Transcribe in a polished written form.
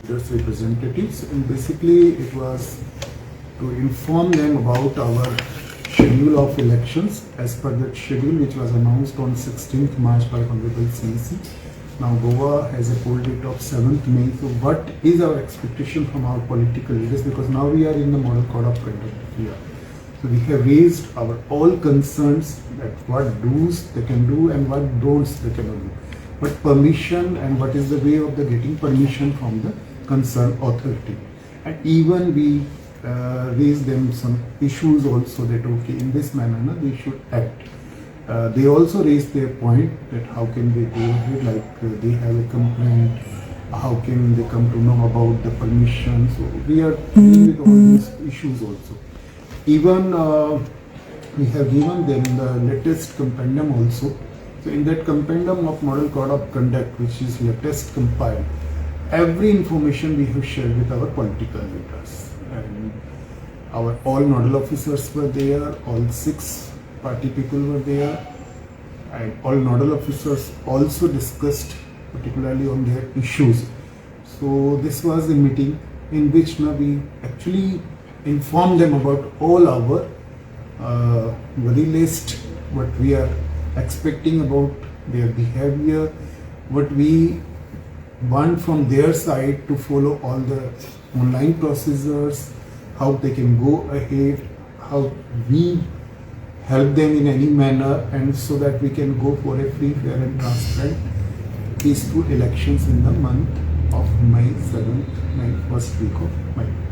leaders representatives, and basically it was to inform them about our schedule of elections as per that schedule which was announced on 16th March by Honorable CEC. Now Goa has a poll date of 7th May. So what is our expectation from our political leaders, because now we are in the model code of conduct here. So we have raised our all concerns that what do's they can do and what don'ts they cannot do. What permission and what is the way of the getting permission from the concerned authority. And even we raise them some issues also that okay, in this manner they should act. They also raised their point that how can they go ahead, like they have a complaint, how can they come to know about the permission. So we are dealing with all these issues also. Even we have given them the latest compendium also. So in that compendium of Model Code of Conduct, which is latest compiled, every information we have shared with our political leaders. And our all nodal officers were there, all 6 party people were there, and all nodal officers also discussed particularly on their issues. So this was a meeting in which now we actually informed them about all our worry list, what we are expecting about their behavior, what we want from their side to follow all the online procedures, how they can go ahead, how we help them in any manner, and so that we can go for a free, fair and transparent peaceful elections in the month of May 7th, first week of May.